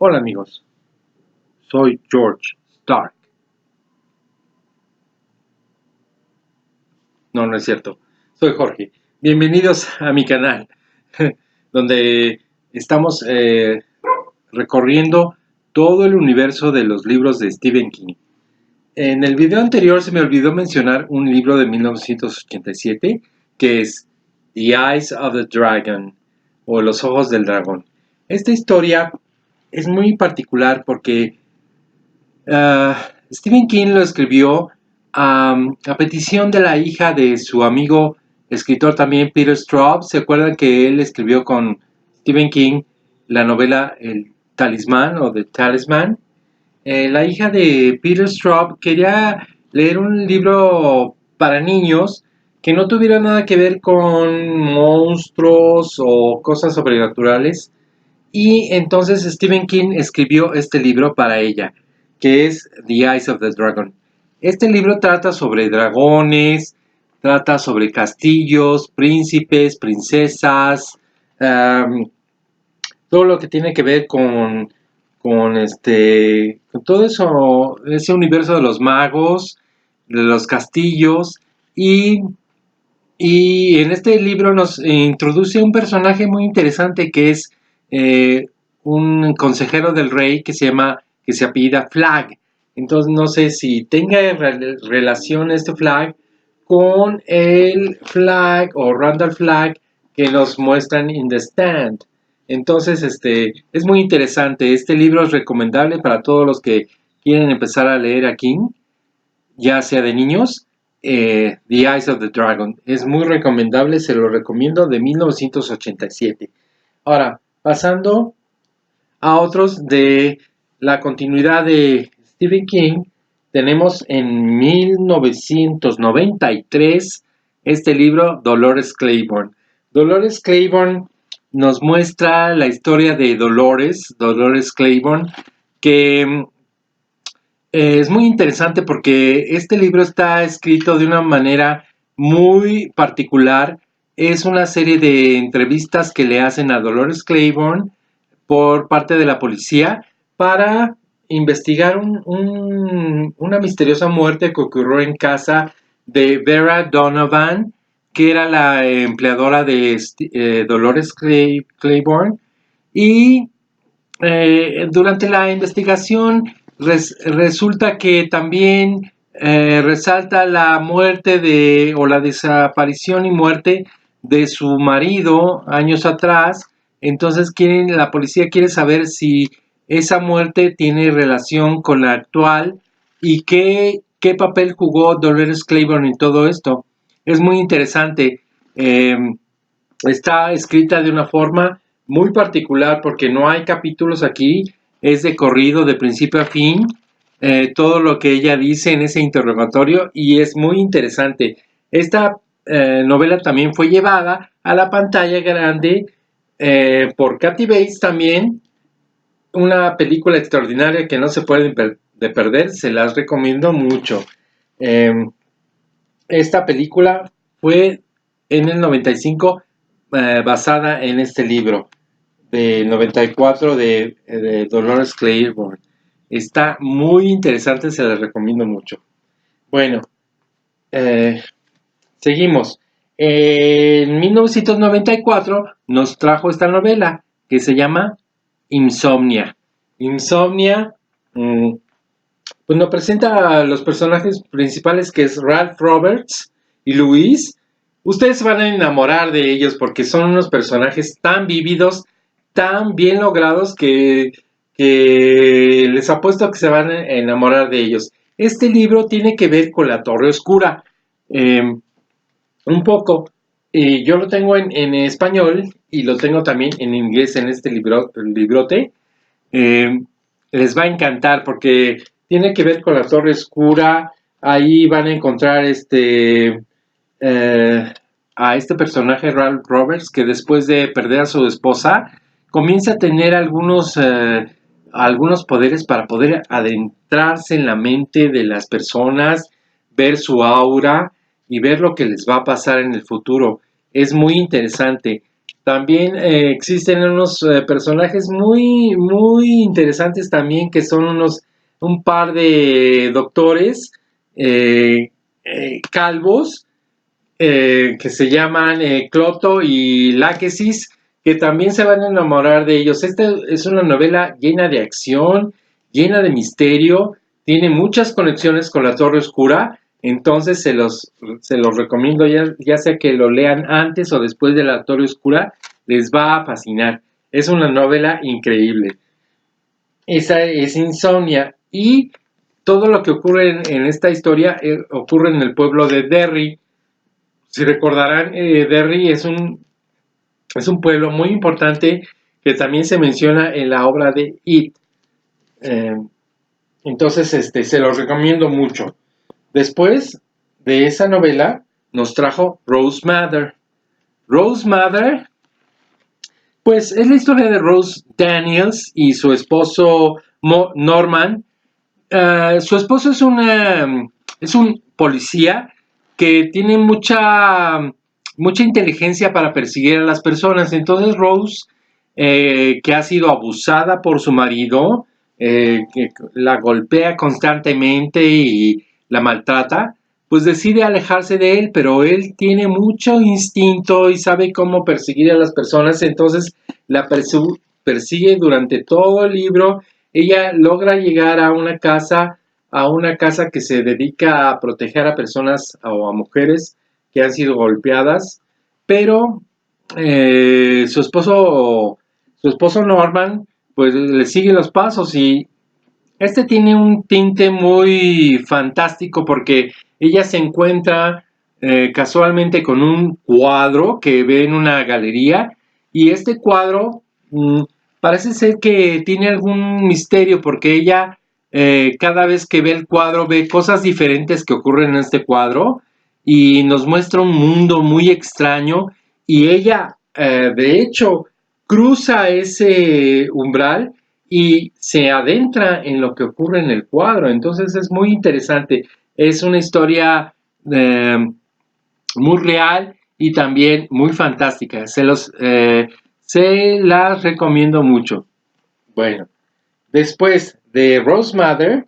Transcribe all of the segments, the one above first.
Hola amigos, soy George Stark. No, no es cierto. Soy Jorge. Bienvenidos a mi canal, donde estamos recorriendo todo el universo de los libros de Stephen King. En el video anterior se me olvidó mencionar un libro de 1987 que es The Eyes of the Dragon o Los Ojos del Dragón. Esta historia es muy particular porque Stephen King lo escribió a petición de la hija de su amigo escritor también Peter Straub. ¿Se acuerdan que él escribió con Stephen King la novela El Talismán o The Talisman? La hija de Peter Straub quería leer un libro para niños que no tuviera nada que ver con monstruos o cosas sobrenaturales, y entonces Stephen King escribió este libro para ella, que es The Eyes of the Dragon. Este libro trata sobre dragones, trata sobre castillos, príncipes, princesas, todo lo que tiene que ver con todo eso, ese universo de los magos, de los castillos, y en este libro nos introduce un personaje muy interesante que es un consejero del rey que se apellida Flagg. Entonces no sé si tenga relación este Flagg con el Flagg o Randall Flagg que nos muestran en The Stand. Entonces es muy interesante. Este libro es recomendable para todos los que quieren empezar a leer a King, ya sea de niños. The Eyes of the Dragon es muy recomendable, se lo recomiendo, de 1987. Ahora, pasando a otros de la continuidad de Stephen King, tenemos en 1993 este libro Dolores Claiborne. Dolores Claiborne nos muestra la historia de Dolores Claiborne, que es muy interesante porque este libro está escrito de una manera muy particular. Es una serie de entrevistas que le hacen a Dolores Claiborne por parte de la policía para investigar una misteriosa muerte que ocurrió en casa de Vera Donovan, que era la empleadora de Dolores Claiborne. Y durante la investigación resulta que también resalta la muerte o la desaparición y muerte de su marido años atrás. Entonces la policía quiere saber si esa muerte tiene relación con la actual y qué papel jugó Dolores Claiborne en todo esto. Es muy interesante. Está escrita de una forma muy particular porque no hay capítulos aquí, es de corrido de principio a fin, todo lo que ella dice en ese interrogatorio, y es muy interesante. Esta novela también fue llevada a la pantalla grande por Kathy Bates también, una película extraordinaria que no se pueden perder, se las recomiendo mucho. Esta película fue en el 95 basada en este libro del 94 de Dolores Claiborne. Está muy interesante, se les recomiendo mucho. Bueno, seguimos. En 1994 nos trajo esta novela que se llama Insomnia. Insomnia, pues nos presenta a los personajes principales, que es Ralph Roberts y Louise. Ustedes van a enamorar de ellos porque son unos personajes tan vívidos, tan bien logrados, que les apuesto que se van a enamorar de ellos. Este libro tiene que ver con la Torre Oscura, un poco. Yo lo tengo en español y lo tengo también en inglés en este librote. Les va a encantar porque tiene que ver con la Torre Oscura. Ahí van a encontrar a este personaje, Ralph Roberts, que después de perder a su esposa comienza a tener algunos poderes para poder adentrarse en la mente de las personas, ver su aura y ver lo que les va a pasar en el futuro. Es muy interesante. También existen unos personajes muy interesantes también, que son un par de doctores calvos, que se llaman Cloto y Láquesis, que también se van a enamorar de ellos. Esta es una novela llena de acción, llena de misterio, tiene muchas conexiones con la Torre Oscura, entonces se los recomiendo, ya sea que lo lean antes o después de la Torre Oscura, les va a fascinar. Es una novela increíble. Esa es Insomnia, y todo lo que ocurre en esta historia ocurre en el pueblo de Derry. Si recordarán, Derry es un pueblo muy importante que también se menciona en la obra de It. Eh, entonces, se los recomiendo mucho. Después de esa novela, nos trajo Rose Mother. Rose Mother, pues es la historia de Rose Daniels y su esposo Norman. Su esposo es un policía que tiene mucha inteligencia para perseguir a las personas. Entonces Rose, que ha sido abusada por su marido, que la golpea constantemente y la maltrata, pues decide alejarse de él, pero él tiene mucho instinto y sabe cómo perseguir a las personas. Entonces la persigue durante todo el libro. Ella logra llegar a una casa que se dedica a proteger a personas o a mujeres que han sido golpeadas, pero su esposo Norman, pues le sigue los pasos, y este tiene un tinte muy fantástico porque ella se encuentra casualmente con un cuadro que ve en una galería, y este cuadro parece ser que tiene algún misterio porque ella cada vez que ve el cuadro ve cosas diferentes que ocurren en este cuadro, y nos muestra un mundo muy extraño, y ella de hecho cruza ese umbral y se adentra en lo que ocurre en el cuadro. Entonces es muy interesante. Es una historia muy real y también muy fantástica. Se las recomiendo mucho. Bueno, después de Rose Mother,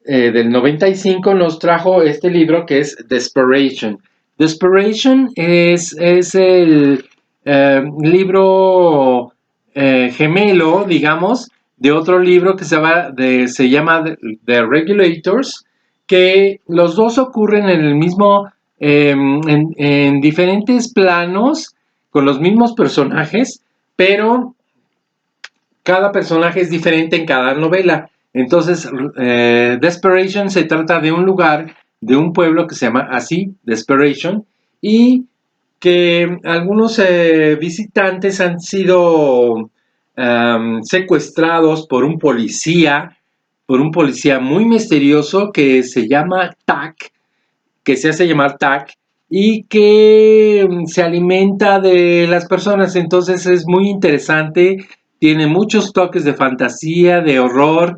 del 95, nos trajo este libro que es Desperation. Desperation es el libro gemelo, digamos, de otro libro que se llama The Regulators, que los dos ocurren en el mismo, en diferentes planos, con los mismos personajes, pero cada personaje es diferente en cada novela. Entonces, Desperation se trata de un lugar, de un pueblo que se llama así, Desperation, y que algunos visitantes han sido secuestrados por un policía muy misterioso que se llama Tack, que se hace llamar Tack, y que se alimenta de las personas. Entonces es muy interesante, tiene muchos toques de fantasía, de horror,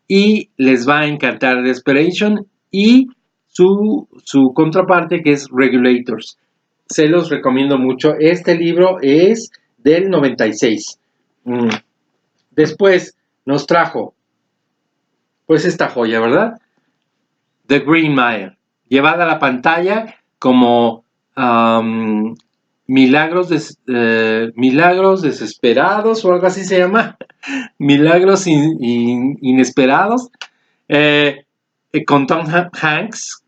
y les va a encantar Desperation y su contraparte, que es Regulators. Se los recomiendo mucho. Este libro es del 96. Después nos trajo pues esta joya, ¿verdad? The Green Mile, llevada a la pantalla como milagros desesperados o algo así se llama, milagros inesperados, con Tom Hanks.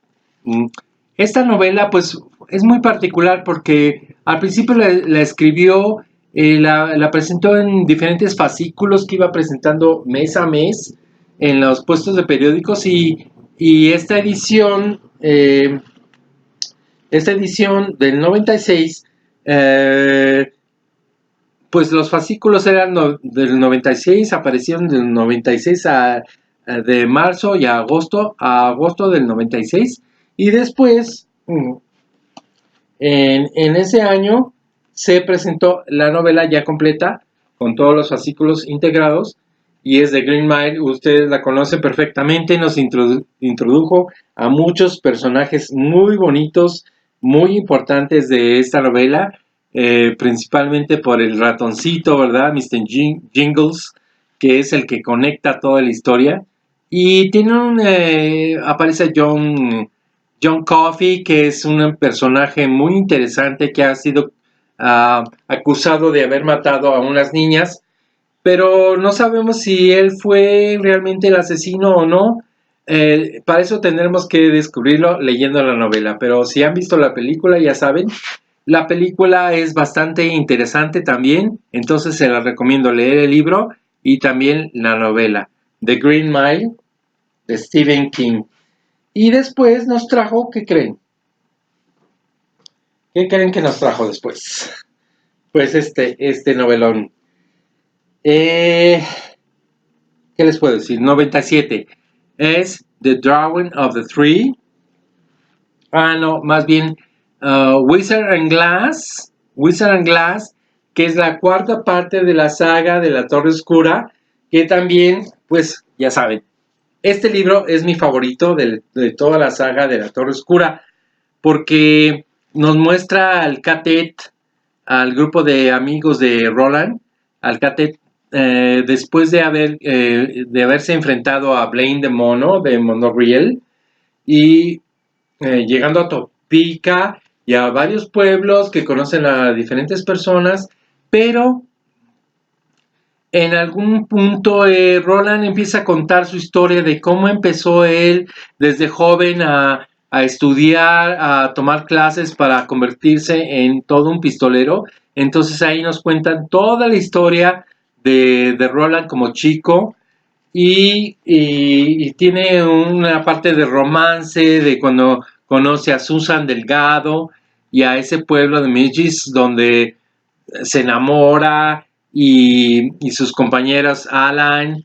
Esta novela pues es muy particular porque al principio la escribió, la presentó en diferentes fascículos que iba presentando mes a mes en los puestos de periódicos, y esta edición del 96, pues los fascículos eran del 96, aparecieron del 96 de marzo y a agosto del 96, y después, en ese año, se presentó la novela ya completa, con todos los fascículos integrados, y es de Green Mile. Ustedes la conocen perfectamente, nos introdujo a muchos personajes muy bonitos, muy importantes de esta novela. principalmente por el ratoncito, ¿verdad? Mr. Jingles, que es el que conecta toda la historia. Y aparece John Coffey, que es un personaje muy interesante que ha sido acusado de haber matado a unas niñas, pero no sabemos si él fue realmente el asesino o no. Para eso tendremos que descubrirlo leyendo la novela, pero si han visto la película ya saben, la película es bastante interesante también, entonces se la recomiendo leer el libro y también la novela, The Green Mile, de Stephen King. Y después nos trajo, ¿qué creen? ¿Qué creen que nos trajo después? Pues este novelón. ¿Qué les puedo decir? 97. Es The Drawing of the Three. No, más bien Wizard and Glass. Wizard and Glass, que es la cuarta parte de la saga de la Torre Oscura, que también, pues, ya saben, este libro es mi favorito de toda la saga de la Torre Oscura, porque nos muestra al Catet, al grupo de amigos de Roland, al Catet, después de haberse enfrentado a Blaine de Mono, de Monorail, y llegando a Topeka y a varios pueblos que conocen a diferentes personas, pero en algún punto Roland empieza a contar su historia de cómo empezó él desde joven a estudiar, a tomar clases para convertirse en todo un pistolero. Entonces ahí nos cuentan toda la historia de Roland como chico y tiene una parte de romance de cuando conoce a Susan Delgado y a ese pueblo de Megis donde se enamora y sus compañeros Alan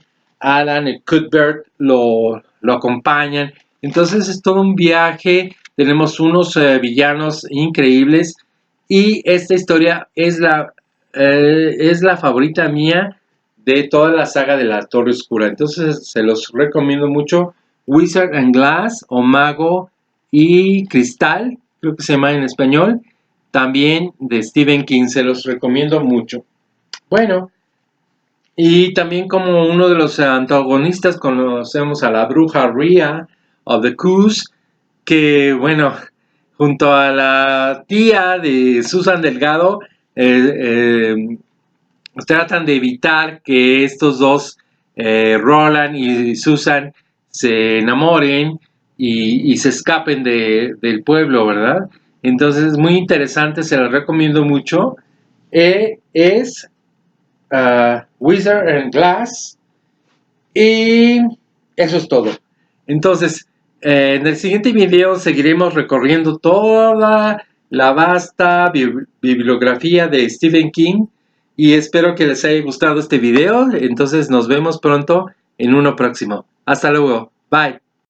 y Cuthbert lo acompañan. Entonces es todo un viaje, tenemos unos villanos increíbles y esta historia es la favorita mía de toda la saga de la Torre Oscura. Entonces se los recomiendo mucho. Wizard and Glass o Mago y Cristal, creo que se llama en español. También de Stephen King, se los recomiendo mucho. Bueno, y también como uno de los antagonistas conocemos a la bruja Rhea of the Coos, que bueno, junto a la tía de Susan Delgado, tratan de evitar que estos dos, Roland y Susan, se enamoren y se escapen del pueblo, ¿verdad? Entonces es muy interesante, se los recomiendo mucho. Es Wizard and Glass y eso es todo. Entonces, en el siguiente video seguiremos recorriendo toda la vasta bibliografía de Stephen King y espero que les haya gustado este video. Entonces nos vemos pronto en uno próximo. Hasta luego. Bye.